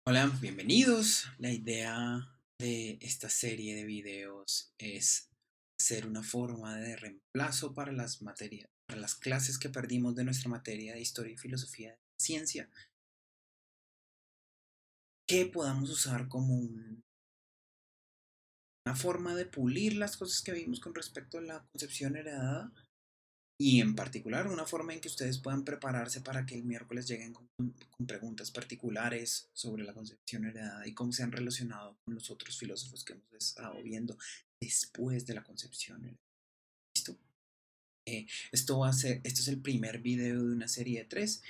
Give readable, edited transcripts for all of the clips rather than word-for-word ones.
Hola, bienvenidos. La idea de esta serie de videos es hacer una forma de reemplazo para las materias, para las clases que perdimos de nuestra materia de historia y filosofía de la ciencia, que podamos usar como una forma de pulir las cosas que vimos con respecto a la concepción heredada y en particular una forma en que ustedes puedan prepararse para que el miércoles lleguen con preguntas particulares sobre la concepción heredada y cómo se han relacionado con los otros filósofos que hemos estado viendo después de la concepción heredada. ¿Listo? Esto es el primer video de una serie de tres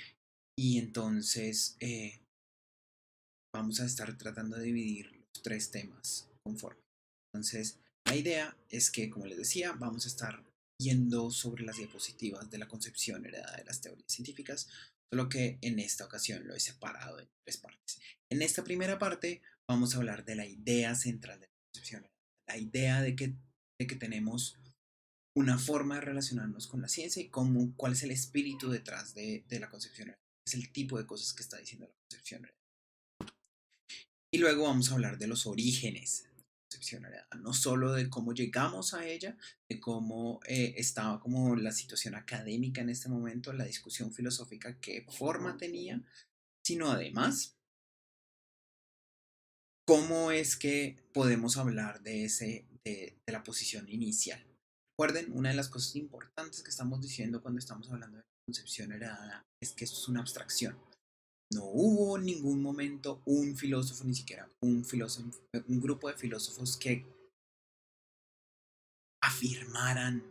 y entonces vamos a estar tratando de dividir los tres temas conforme. Entonces, la idea es que, como les decía, vamos a estar viendo sobre las diapositivas de la concepción heredada de las teorías científicas, solo que en esta ocasión lo he separado en tres partes. En esta primera parte vamos a hablar de la idea central de la concepción heredada, la idea de que tenemos una forma de relacionarnos con la ciencia y cuál es el espíritu detrás de la concepción heredada, es el tipo de cosas que está diciendo la concepción heredada. Y luego vamos a hablar de los orígenes de la concepción heredada, no solo de cómo llegamos a ella, de cómo estaba como la situación académica en este momento, la discusión filosófica, qué forma tenía, sino además cómo es que podemos hablar de la posición inicial. Recuerden, una de las cosas importantes que estamos diciendo cuando estamos hablando de la concepción heredada es que esto es una abstracción. No hubo en ningún momento un filósofo, ni siquiera un grupo de filósofos que afirmaran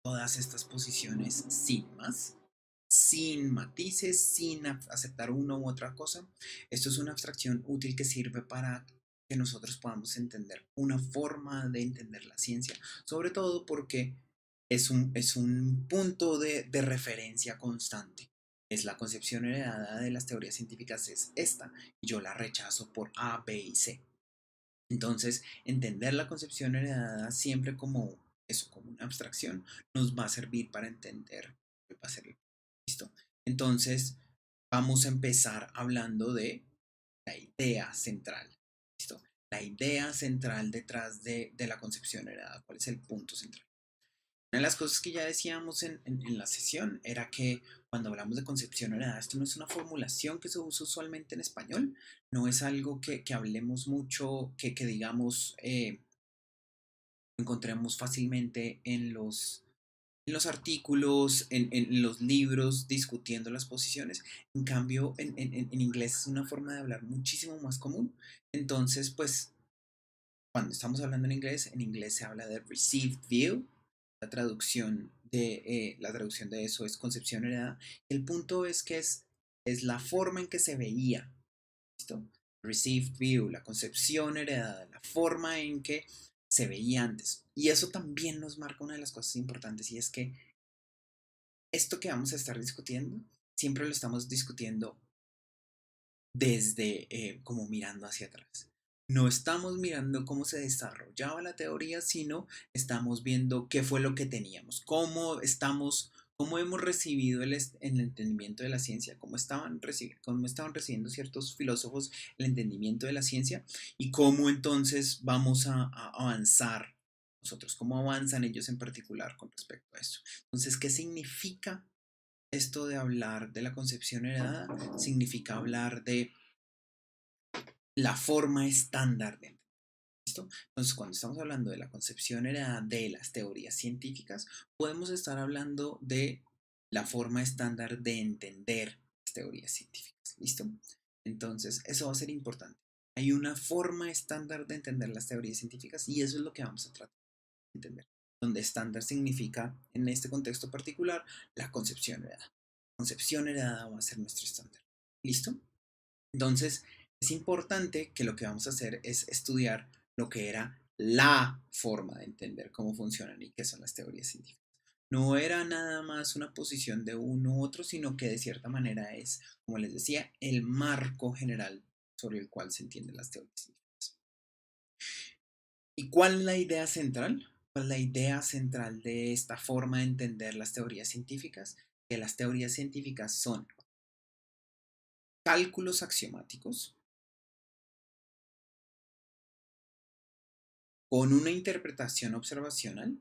todas estas posiciones sin más, sin matices, sin aceptar una u otra cosa. Esto es una abstracción útil que sirve para que nosotros podamos entender una forma de entender la ciencia, sobre todo porque es un punto de referencia constante. Es la concepción heredada de las teorías científicas es esta, y yo la rechazo por A, B y C. Entonces, entender la concepción heredada siempre como eso, como una abstracción, nos va a servir para entender qué va a ser. ¿Listo? Entonces, vamos a empezar hablando de la idea central. ¿Listo? La idea central detrás de la concepción heredada. ¿Cuál es el punto central? Una de las cosas que ya decíamos en la sesión era que cuando hablamos de concepción heredada, esto no es una formulación que se usa usualmente en español, no es algo que hablemos mucho, que digamos, encontremos fácilmente en los artículos, en los libros discutiendo las posiciones. En cambio, en inglés es una forma de hablar muchísimo más común. Entonces, pues, cuando estamos hablando en inglés se habla de received view, la traducción de eso es concepción heredada. El punto es que es la forma en que se veía, ¿listo? Received view, la concepción heredada, la forma en que se veía antes. Y eso también nos marca una de las cosas importantes y es que esto que vamos a estar discutiendo, siempre lo estamos discutiendo desde como mirando hacia atrás. No estamos mirando cómo se desarrollaba la teoría, sino estamos viendo qué fue lo que teníamos, cómo hemos recibido el entendimiento de la ciencia, cómo estaban recibiendo ciertos filósofos el entendimiento de la ciencia y cómo entonces vamos a avanzar nosotros, cómo avanzan ellos en particular con respecto a eso. Entonces, ¿qué significa esto de hablar de la concepción heredada? Significa hablar de la forma estándar de entender. ¿Listo? Entonces, cuando estamos hablando de la concepción heredada de las teorías científicas, podemos estar hablando de la forma estándar de entender las teorías científicas. ¿Listo? Entonces, eso va a ser importante. Hay una forma estándar de entender las teorías científicas y eso es lo que vamos a tratar de entender. Donde estándar significa, en este contexto particular, la concepción heredada. La concepción heredada va a ser nuestro estándar. ¿Listo? Entonces, es importante que lo que vamos a hacer es estudiar lo que era la forma de entender cómo funcionan y qué son las teorías científicas. No era nada más una posición de uno u otro, sino que de cierta manera es, como les decía, el marco general sobre el cual se entienden las teorías científicas. ¿Y cuál es la idea central? ¿Cuál es la idea central de esta forma de entender las teorías científicas? Que las teorías científicas son cálculos axiomáticos con una interpretación observacional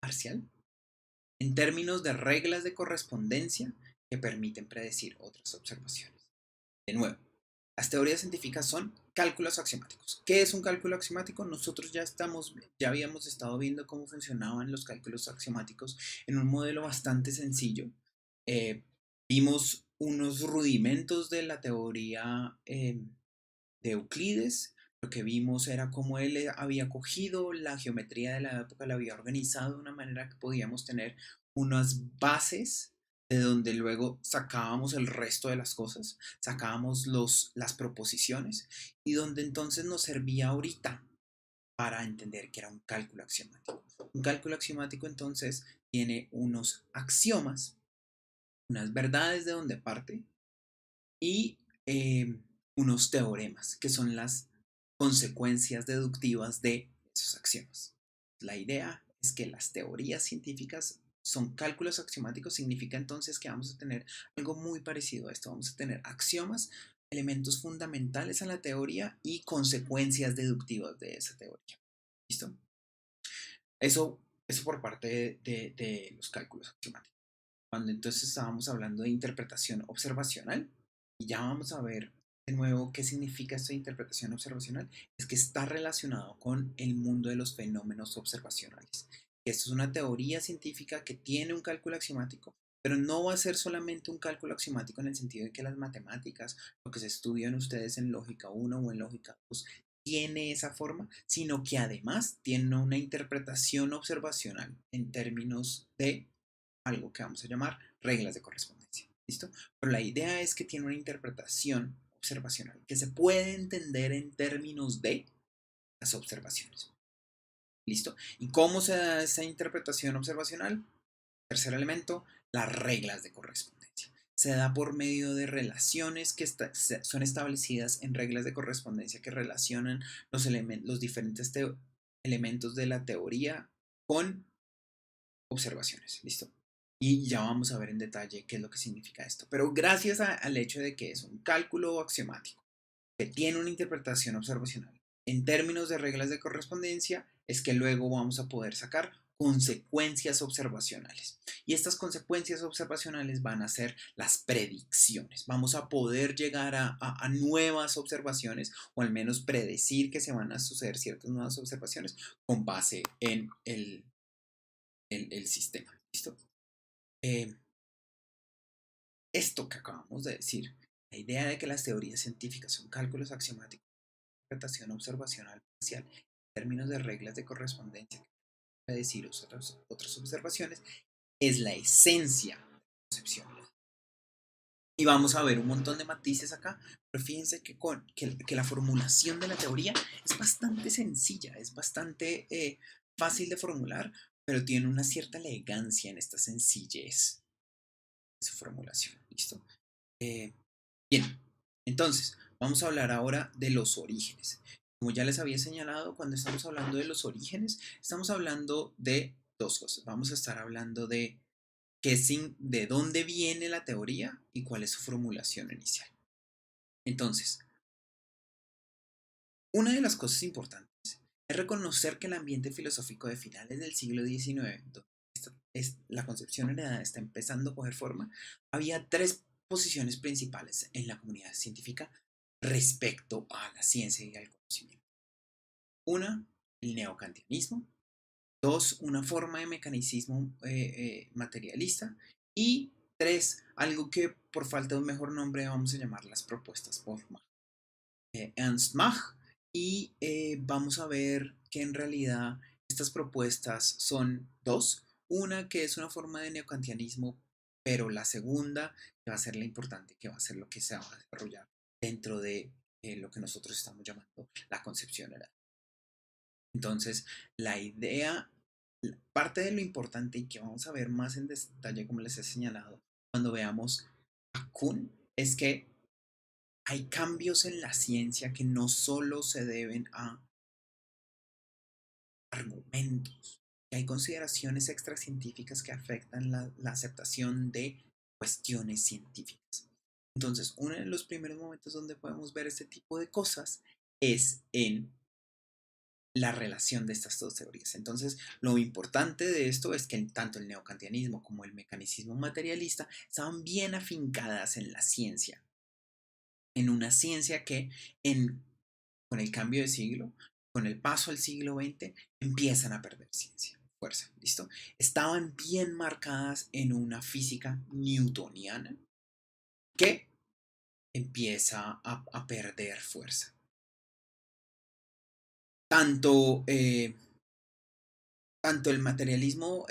parcial en términos de reglas de correspondencia que permiten predecir otras observaciones. De nuevo, las teorías científicas son cálculos axiomáticos. ¿Qué es un cálculo axiomático? Nosotros ya habíamos estado viendo cómo funcionaban los cálculos axiomáticos en un modelo bastante sencillo. Eh, Vimos unos rudimentos de la teoría de Euclides. Lo que vimos era cómo él había cogido la geometría de la época, la había organizado de una manera que podíamos tener unas bases de donde luego sacábamos el resto de las cosas, sacábamos las proposiciones y donde entonces nos servía ahorita para entender que era un cálculo axiomático. Un cálculo axiomático entonces tiene unos axiomas, unas verdades de donde parte y unos teoremas, que son las consecuencias deductivas de esos axiomas. La idea es que las teorías científicas son cálculos axiomáticos, significa entonces que vamos a tener algo muy parecido a esto, vamos a tener axiomas, elementos fundamentales a la teoría y consecuencias deductivas de esa teoría. ¿Listo? Eso por parte de los cálculos axiomáticos. Cuando entonces estábamos hablando de interpretación observacional, y ya vamos a ver de nuevo qué significa esta interpretación observacional, es que está relacionado con el mundo de los fenómenos observacionales. Esto es una teoría científica que tiene un cálculo axiomático, pero no va a ser solamente un cálculo axiomático en el sentido de que las matemáticas, lo que se estudian ustedes en lógica 1 o en lógica 2, tiene esa forma, sino que además tiene una interpretación observacional en términos de algo que vamos a llamar reglas de correspondencia. ¿Listo? Pero la idea es que tiene una interpretación observacional que se puede entender en términos de las observaciones. ¿Listo? ¿Y cómo se da esa interpretación observacional? Tercer elemento, las reglas de correspondencia. Se da por medio de relaciones que son establecidas en reglas de correspondencia que relacionan los diferentes elementos de la teoría con observaciones. ¿Listo? Y ya vamos a ver en detalle qué es lo que significa esto. Pero gracias al hecho de que es un cálculo axiomático, que tiene una interpretación observacional en términos de reglas de correspondencia, es que luego vamos a poder sacar consecuencias observacionales. Y estas consecuencias observacionales van a ser las predicciones. Vamos a poder llegar a nuevas observaciones o al menos predecir que se van a suceder ciertas nuevas observaciones con base en el sistema. ¿Listo? Eh, Esto que acabamos de decir, la idea de que las teorías científicas son cálculos axiomáticos, interpretación observacional parcial, en términos de reglas de correspondencia, que decir otras observaciones, es la esencia de la concepción. Y vamos a ver un montón de matices acá, pero fíjense que la formulación de la teoría es bastante sencilla, es bastante fácil de formular, pero tiene una cierta elegancia en esta sencillez de su formulación. ¿Listo? Bien, entonces, vamos a hablar ahora de los orígenes. Como ya les había señalado, cuando estamos hablando de los orígenes, estamos hablando de dos cosas. Vamos a estar hablando de de dónde viene la teoría y cuál es su formulación inicial. Entonces, una de las cosas importantes es reconocer que el ambiente filosófico de finales del siglo XIX, donde la concepción heredada está empezando a coger forma, había tres posiciones principales en la comunidad científica respecto a la ciencia y al conocimiento. Una, el neocantianismo. Dos, una forma de mecanicismo materialista. Y tres, algo que por falta de un mejor nombre vamos a llamar las propuestas por Ernst Mach. Y vamos a ver que en realidad estas propuestas son dos. Una que es una forma de neocantianismo, pero la segunda que va a ser la importante, que va a ser lo que se va a desarrollar dentro de lo que nosotros estamos llamando la concepción heredada. Entonces, la idea, parte de lo importante y que vamos a ver más en detalle, como les he señalado, cuando veamos a Kuhn, es que hay cambios en la ciencia que no solo se deben a argumentos, que hay consideraciones extracientíficas que afectan la aceptación de cuestiones científicas. Entonces, uno de los primeros momentos donde podemos ver este tipo de cosas es en la relación de estas dos teorías. Entonces, lo importante de esto es que tanto el neocantianismo como el mecanicismo materialista estaban bien afincadas en la ciencia, en una ciencia que con el cambio de siglo, con el paso al siglo XX, empiezan a perder ciencia, fuerza, ¿listo? Estaban bien marcadas en una física newtoniana que empieza a perder fuerza. Tanto, tanto el mecanismo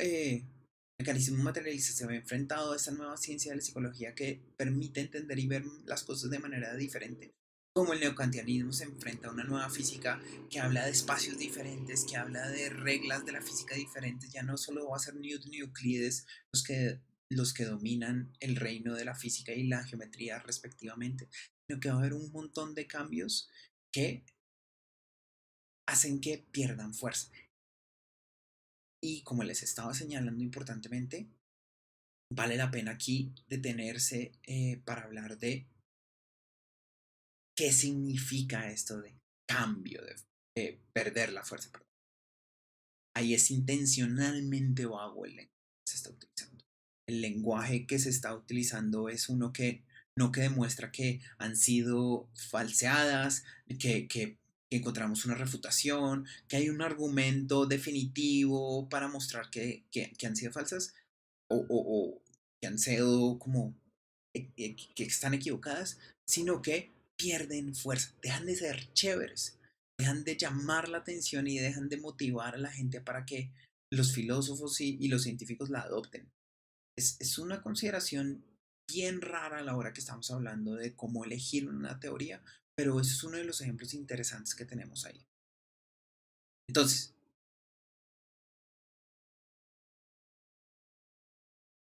materialista se ve enfrentado a esta nueva ciencia de la psicología que permite entender y ver las cosas de manera diferente, como el neocantianismo se enfrenta a una nueva física que habla de espacios diferentes, que habla de reglas de la física diferentes. Ya no solo va a ser Newton y Euclides los que dominan el reino de la física y la geometría respectivamente, sino que va a haber un montón de cambios que hacen que pierdan fuerza. Y como les estaba señalando importantemente, vale la pena aquí detenerse para hablar de qué significa esto de cambio, de perder la fuerza. Perdón. Ahí es intencionalmente vago el lenguaje que se está utilizando. El lenguaje que se está utilizando es uno que no que demuestra que han sido falseadas, que encontramos una refutación, que hay un argumento definitivo para mostrar que han sido falsas o que han sido como que están equivocadas, sino que pierden fuerza, dejan de ser chéveres, dejan de llamar la atención y dejan de motivar a la gente para que los filósofos y los científicos la adopten. Es una consideración bien rara a la hora que estamos hablando de cómo elegir una teoría, pero ese es uno de los ejemplos interesantes que tenemos ahí. Entonces,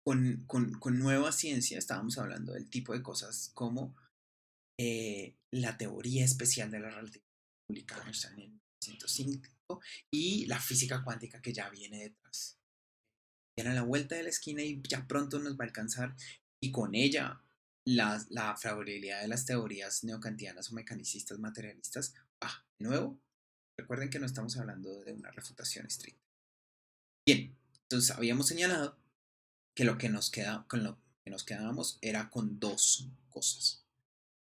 con nueva ciencia estábamos hablando del tipo de cosas como la teoría especial de la relatividad publicada en 1905 y la física cuántica que ya viene detrás. Viene a la vuelta de la esquina y ya pronto nos va a alcanzar y con ella la favorabilidad de las teorías neocantianas o mecanicistas materialistas baja. De nuevo, recuerden que no estamos hablando de una refutación estricta. Bien, entonces habíamos señalado que lo que nos queda, con lo que nos quedábamos era con dos cosas,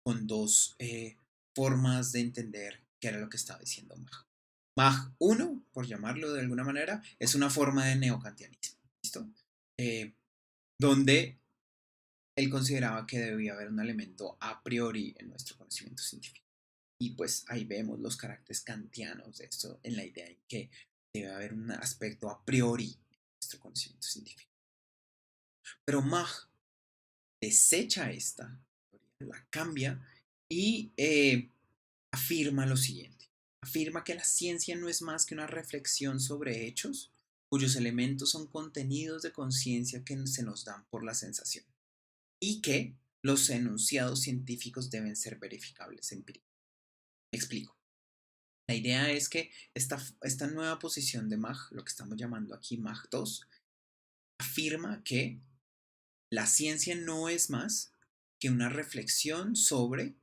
con dos formas de entender qué era lo que estaba diciendo Mach. Mach 1, por llamarlo de alguna manera, es una forma de neocantianismo, ¿listo? Eh, donde él consideraba que debía haber un elemento a priori en nuestro conocimiento científico. Y pues ahí vemos los caracteres kantianos de esto en la idea de que debe haber un aspecto a priori en nuestro conocimiento científico. Pero Mach desecha esta teoría, la cambia y afirma lo siguiente. Afirma que la ciencia no es más que una reflexión sobre hechos cuyos elementos son contenidos de conciencia que se nos dan por la sensación y que los enunciados científicos deben ser verificables empíricamente. Me explico. La idea es que esta nueva posición de Mach, lo que estamos llamando aquí Mach 2, afirma que la ciencia no es más que una reflexión sobre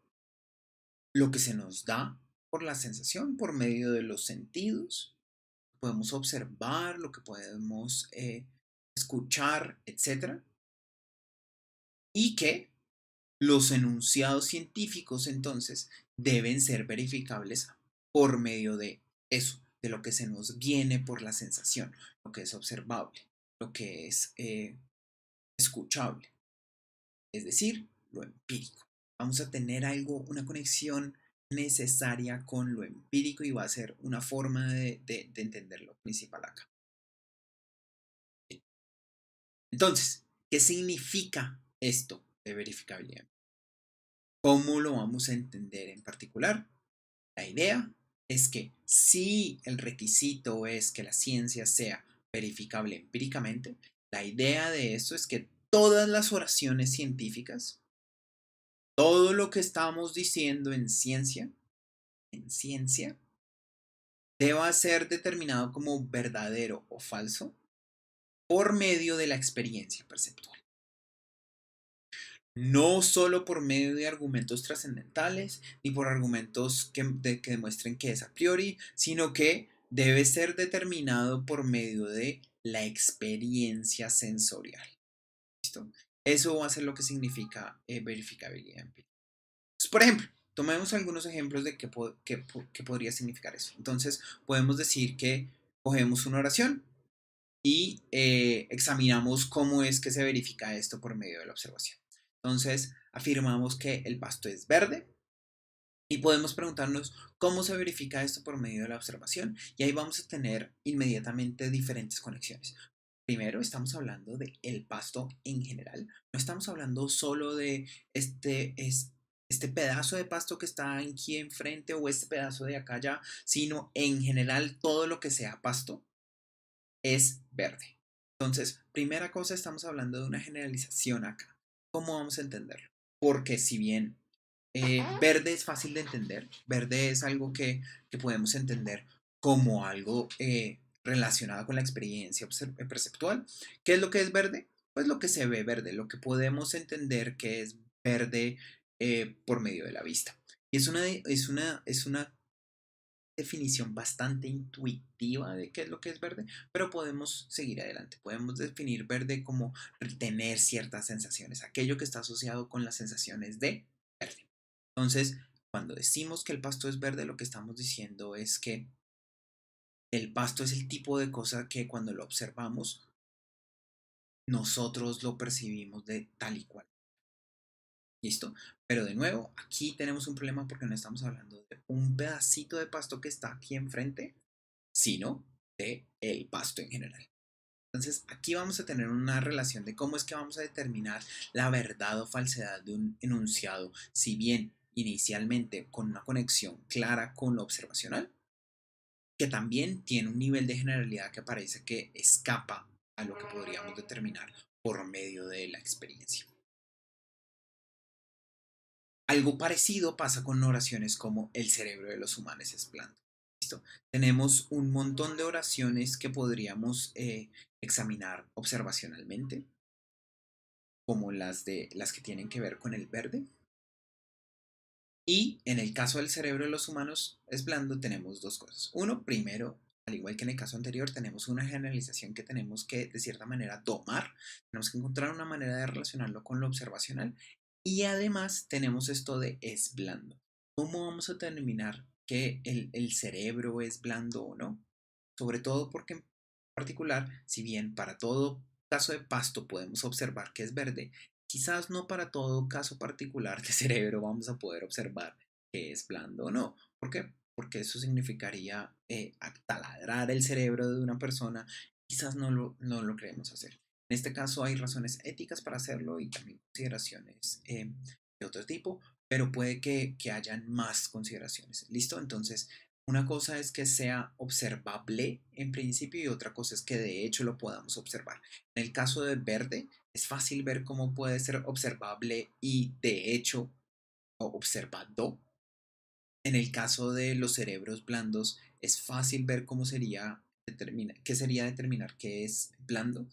lo que se nos da por la sensación, por medio de los sentidos, podemos observar, lo que podemos escuchar, etcétera, y que los enunciados científicos entonces deben ser verificables por medio de eso, de lo que se nos viene por la sensación, lo que es observable, lo que es escuchable, es decir, lo empírico. Vamos a tener algo, una conexión necesaria con lo empírico y va a ser una forma de entender lo principal acá. Entonces, ¿qué significa esto de verificabilidad? ¿Cómo lo vamos a entender en particular? La idea es que si el requisito es que la ciencia sea verificable empíricamente, la idea de esto es que todas las oraciones científicas, todo lo que estamos diciendo en ciencia, deba ser determinado como verdadero o falso por medio de la experiencia perceptual. no solo por medio de argumentos trascendentales ni por argumentos que demuestren que es a priori, sino que debe ser determinado por medio de la experiencia sensorial. ¿Listo? Eso va a ser lo que significa verificabilidad empírica. Entonces, por ejemplo, tomemos algunos ejemplos de qué podría significar eso. Entonces, podemos decir que cogemos una oración y examinamos cómo es que se verifica esto por medio de la observación. Entonces, afirmamos que el pasto es verde y podemos preguntarnos cómo se verifica esto por medio de la observación. Y ahí vamos a tener inmediatamente diferentes conexiones. Primero, estamos hablando de el pasto en general. No estamos hablando solo de este pedazo de pasto que está aquí enfrente o este pedazo de acá allá, sino en general todo lo que sea pasto es verde. Entonces, primera cosa, estamos hablando de una generalización acá. ¿Cómo vamos a entenderlo? Porque si bien verde es fácil de entender, verde es algo que podemos entender como algo relacionado con la experiencia perceptual. ¿Qué es lo que es verde? Pues lo que se ve verde, lo que podemos entender que es verde por medio de la vista. Y es una definición bastante intuitiva de qué es lo que es verde, pero podemos seguir adelante. Podemos definir verde como tener ciertas sensaciones, aquello que está asociado con las sensaciones de verde. Entonces, cuando decimos que el pasto es verde, lo que estamos diciendo es que el pasto es el tipo de cosa que cuando lo observamos, nosotros lo percibimos de tal y cual. ¿Listo? Pero de nuevo, aquí tenemos un problema porque no estamos hablando de un pedacito de pasto que está aquí enfrente, sino de el pasto en general. Entonces, aquí vamos a tener una relación de cómo es que vamos a determinar la verdad o falsedad de un enunciado, si bien inicialmente con una conexión clara con lo observacional, que también tiene un nivel de generalidad que parece que escapa a lo que podríamos determinar por medio de la experiencia. Algo parecido pasa con oraciones como el cerebro de los humanos es blando. ¿Listo? Tenemos un montón de oraciones que podríamos examinar observacionalmente, como las que tienen que ver con el verde. Y en el caso del cerebro de los humanos es blando, tenemos dos cosas. Uno, primero, al igual que en el caso anterior, tenemos una generalización que tenemos que, de cierta manera, tomar. Tenemos que encontrar una manera de relacionarlo con lo observacional. Y además tenemos esto de es blando. ¿Cómo vamos a determinar que el cerebro es blando o no? Sobre todo porque en particular, si bien para todo caso de pasto podemos observar que es verde, quizás no para todo caso particular de cerebro vamos a poder observar que es blando o no. ¿Por qué? Porque eso significaría taladrar el cerebro de una persona. Quizás no lo queremos hacer. En este caso hay razones éticas para hacerlo y también consideraciones de otro tipo, pero puede que hayan más consideraciones. ¿Listo? Entonces, una cosa es que sea observable en principio y otra cosa es que de hecho lo podamos observar. En el caso de verde, es fácil ver cómo puede ser observable y de hecho observado. En el caso de los cerebros blandos, es fácil ver cómo qué sería determinar qué es blando,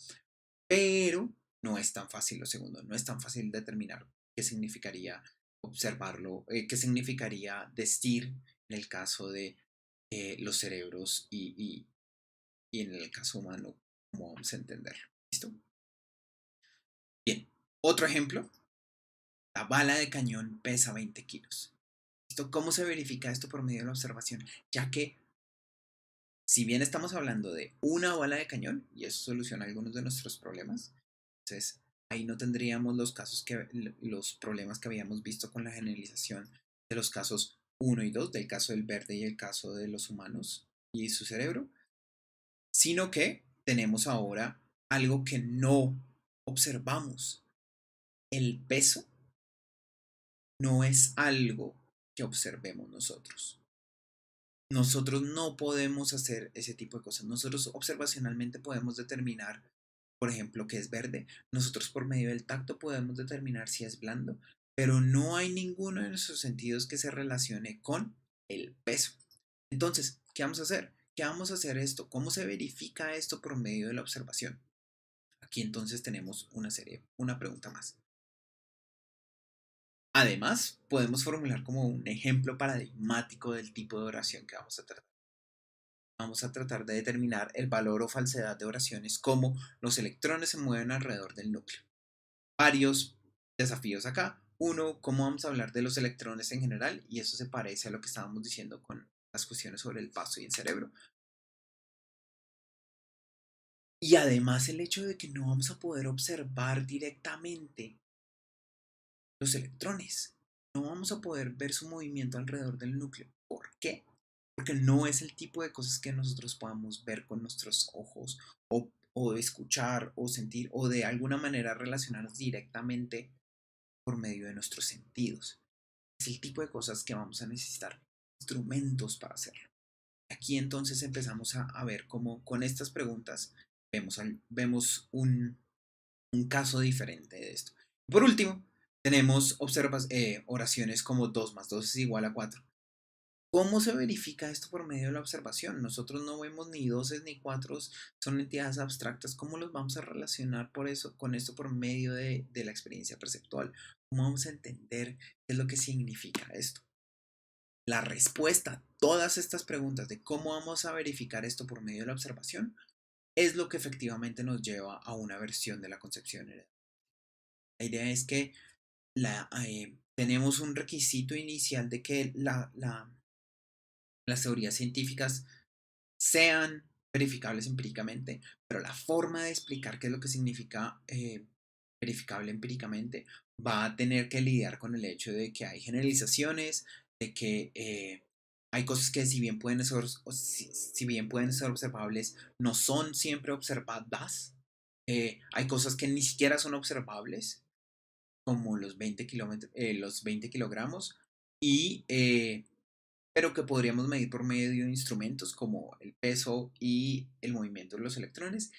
pero no es tan fácil lo segundo, no es tan fácil determinar qué significaría observarlo, qué significaría decir en el caso de los cerebros y en el caso humano, cómo vamos a entenderlo. ¿Listo? Bien, otro ejemplo, la bala de cañón pesa 20 kilos. ¿Listo? ¿Cómo se verifica esto por medio de la observación? Ya que si bien estamos hablando de una bala de cañón, y eso soluciona algunos de nuestros problemas, entonces ahí no tendríamos los problemas que habíamos visto con la generalización de los casos uno y 2 del caso del verde y el caso de los humanos y su cerebro, sino que tenemos ahora algo que no observamos. El peso no es algo que observemos nosotros. Nosotros no podemos hacer ese tipo de cosas. Nosotros observacionalmente podemos determinar, por ejemplo, que es verde. Nosotros por medio del tacto podemos determinar si es blando, pero no hay ninguno de nuestros sentidos que se relacione con el peso. Entonces, ¿qué vamos a hacer? ¿Qué vamos a hacer esto? ¿Cómo se verifica esto por medio de la observación? Aquí entonces tenemos una pregunta más. Además, podemos formular como un ejemplo paradigmático del tipo de oración que vamos a tratar. Vamos a tratar de determinar el valor o falsedad de oraciones como los electrones se mueven alrededor del núcleo. Varios desafíos acá. Uno, cómo vamos a hablar de los electrones en general, y eso se parece a lo que estábamos diciendo con las cuestiones sobre el paso y el cerebro. Y además el hecho de que no vamos a poder observar directamente los electrones. No vamos a poder ver su movimiento alrededor del núcleo. ¿Por qué? Porque no es el tipo de cosas que nosotros podamos ver con nuestros ojos o escuchar o sentir o de alguna manera relacionarnos directamente por medio de nuestros sentidos. Es el tipo de cosas que vamos a necesitar instrumentos para hacerlo. Aquí entonces empezamos a ver cómo con estas preguntas vemos un caso diferente de esto. Por último, tenemos oraciones como 2 más 2 es igual a 4. ¿Cómo se verifica esto por medio de la observación? Nosotros no vemos ni doses ni cuatros, son entidades abstractas. ¿Cómo los vamos a relacionar con esto por medio de la experiencia perceptual? ¿Cómo vamos a entender qué es lo que significa esto? La respuesta a todas estas preguntas de cómo vamos a verificar esto por medio de la observación es lo que efectivamente nos lleva a una versión de la concepción heredada. La idea es que tenemos un requisito inicial de que las teorías científicas sean verificables empíricamente, pero la forma de explicar qué es lo que significa verificable empíricamente va a tener que lidiar con el hecho de que hay generalizaciones, de que hay cosas que si bien pueden ser, si bien pueden ser observables, no son siempre observadas. Hay cosas que ni siquiera son observables, como los 20 kilogramos, y, pero que podríamos medir por medio de instrumentos como el peso y el movimiento de los electrones.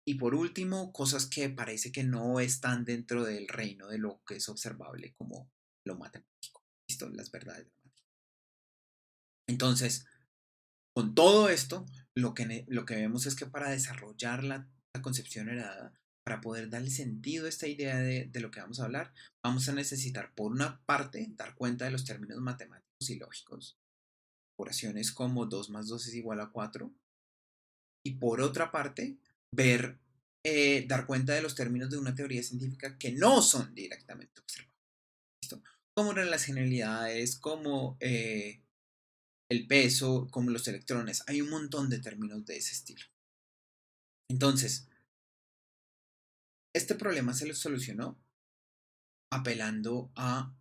Y por último, cosas que parece que no están dentro del reino de lo que es observable, como lo matemático, ¿listo? Las verdades dramáticas. Entonces, con todo esto, lo que vemos es que para desarrollar la concepción heredada, para poder darle sentido a esta idea de lo que vamos a hablar, vamos a necesitar, por una parte, dar cuenta de los términos matemáticos y lógicos, oraciones como 2 más 2 es igual a 4, y por otra parte, dar cuenta de los términos de una teoría científica que no son directamente observables, ¿listo? Como las generalidades, como el peso, como los electrones. Hay un montón de términos de ese estilo. Entonces, este problema se lo solucionó apelando a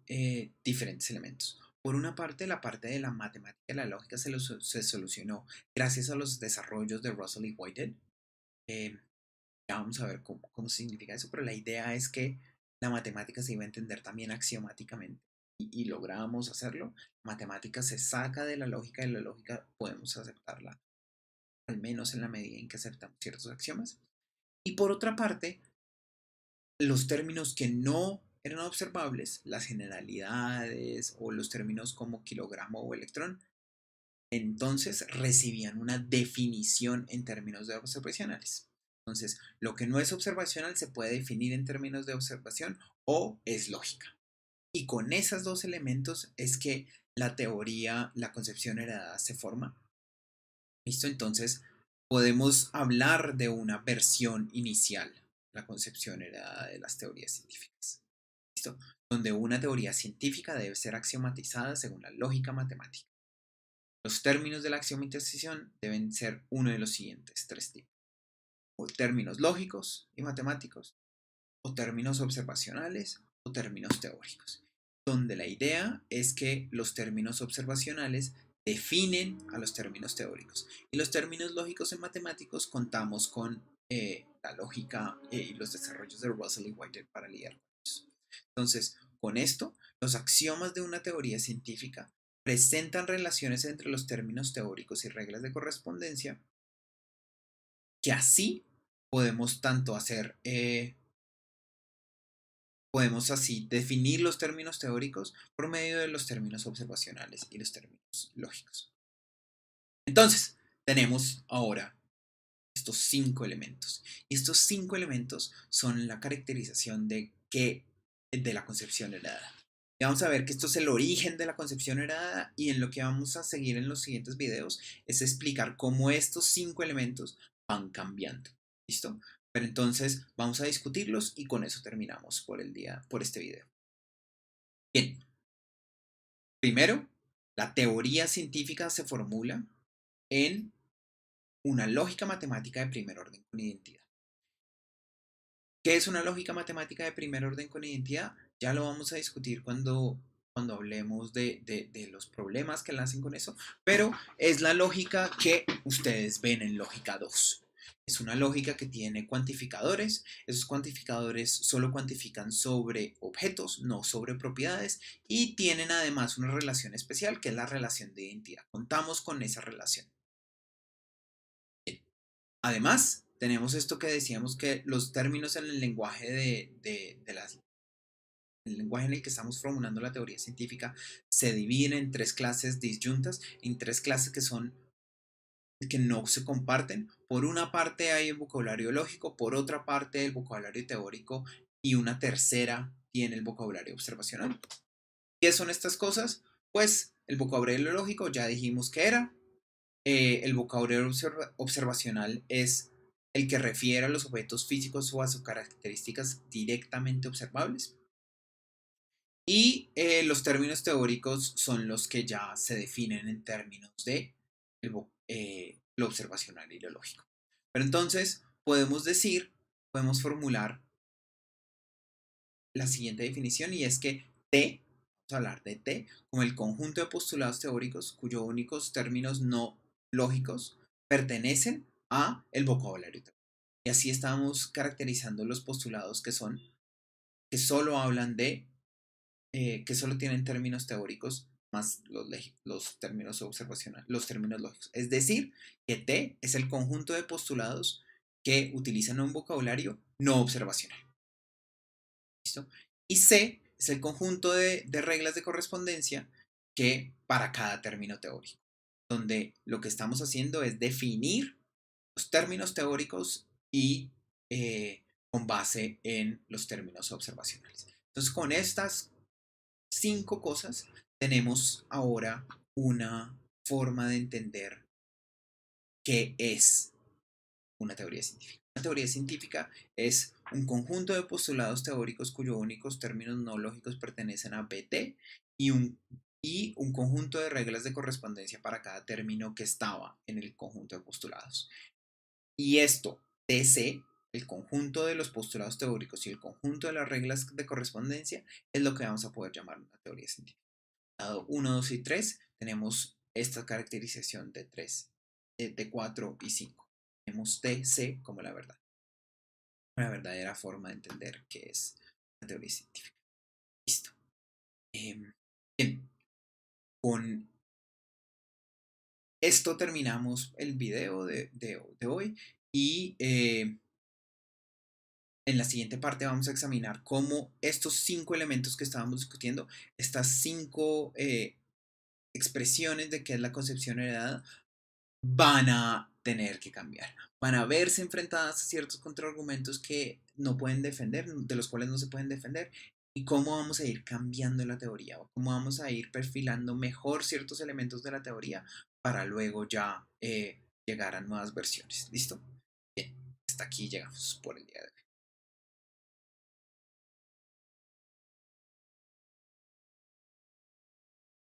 diferentes elementos. Por una parte, la parte de la matemática y la lógica se solucionó gracias a los desarrollos de Russell y Whitehead. Eh, ya vamos a ver cómo significa eso, pero la idea es que la matemática se iba a entender también axiomáticamente y logramos hacerlo. La matemática se saca de la lógica y la lógica podemos aceptarla, al menos en la medida en que aceptamos ciertos axiomas. Y por otra parte, los términos que no eran observables, las generalidades o los términos como kilogramo o electrón, entonces recibían una definición en términos de observacionales. Entonces, lo que no es observacional se puede definir en términos de observación o es lógica. Y con esos dos elementos es que la teoría, la concepción heredada se forma. ¿Listo? Entonces, podemos hablar de una versión inicial, la concepción heredada de las teorías científicas. ¿Listo? Donde una teoría científica debe ser axiomatizada según la lógica matemática. Los términos de la axiomatización deben ser uno de los siguientes tres tipos: o términos lógicos y matemáticos, o términos observacionales, o términos teóricos, donde la idea es que los términos observacionales definen a los términos teóricos y los términos lógicos y matemáticos contamos con la lógica y los desarrollos de Russell y Whitehead para lidiar con eso. Entonces, con esto, los axiomas de una teoría científica presentan relaciones entre los términos teóricos y reglas de correspondencia, que así podemos tanto hacer, podemos así definir los términos teóricos por medio de los términos observacionales y los términos lógicos. Entonces, tenemos ahora estos 5 elementos. Y estos 5 elementos son la caracterización de la concepción heredada. Y vamos a ver que esto es el origen de la concepción heredada y en lo que vamos a seguir en los siguientes videos es explicar cómo estos 5 elementos van cambiando. ¿Listo? Pero entonces vamos a discutirlos y con eso terminamos por este video. Bien, primero, la teoría científica se formula en una lógica matemática de primer orden con identidad. ¿Qué es una lógica matemática de primer orden con identidad? Ya lo vamos a discutir cuando hablemos de los problemas que nacen con eso, pero es la lógica que ustedes ven en lógica 2. Es una lógica que tiene cuantificadores. Esos cuantificadores solo cuantifican sobre objetos, no sobre propiedades, y tienen además una relación especial que es la relación de identidad. Contamos con esa relación. Además, tenemos esto que decíamos que los términos en el lenguaje el lenguaje en el que estamos formulando la teoría científica se dividen en 3 clases disyuntas, en 3 clases que no se comparten. Por una parte hay el vocabulario lógico, por otra parte el vocabulario teórico y una tercera tiene el vocabulario observacional. ¿Qué son estas cosas? Pues el vocabulario lógico ya dijimos que era. El vocabulario observacional es el que refiere a los objetos físicos o a sus características directamente observables. Y los términos teóricos son los que ya se definen en términos de lo observacional y lo lógico. Pero entonces podemos formular la siguiente definición y es que T, vamos a hablar de T como el conjunto de postulados teóricos cuyos únicos términos no lógicos pertenecen a el vocabulario teórico. Y así estamos caracterizando los postulados que solo hablan que solo tienen términos teóricos más los términos observacionales, los términos lógicos. Es decir, que T es el conjunto de postulados que utilizan un vocabulario no observacional. ¿Listo? Y C es el conjunto de reglas de correspondencia que para cada término teórico, donde lo que estamos haciendo es definir los términos teóricos y con base en los términos observacionales. Entonces, con estas 5 cosas tenemos ahora una forma de entender qué es una teoría científica. Una teoría científica es un conjunto de postulados teóricos cuyos únicos términos no lógicos pertenecen a BT y un conjunto de reglas de correspondencia para cada término que estaba en el conjunto de postulados. Y esto, TC, el conjunto de los postulados teóricos y el conjunto de las reglas de correspondencia, es lo que vamos a poder llamar una teoría científica. Dado 1, 2 y 3, tenemos esta caracterización de 3, de 4 y 5. Tenemos TC como la verdad. Una verdadera forma de entender qué es la teoría científica. Listo. Bien, con esto terminamos el video de hoy y en la siguiente parte vamos a examinar cómo estos 5 elementos que estábamos discutiendo, estas 5 expresiones de qué es la concepción heredada, van a tener que cambiar. Van a verse enfrentadas a ciertos contraargumentos que no pueden defender, de los cuales no se pueden defender, y cómo vamos a ir cambiando la teoría, o cómo vamos a ir perfilando mejor ciertos elementos de la teoría para luego ya llegar a nuevas versiones. ¿Listo? Bien, hasta aquí llegamos por el día de hoy.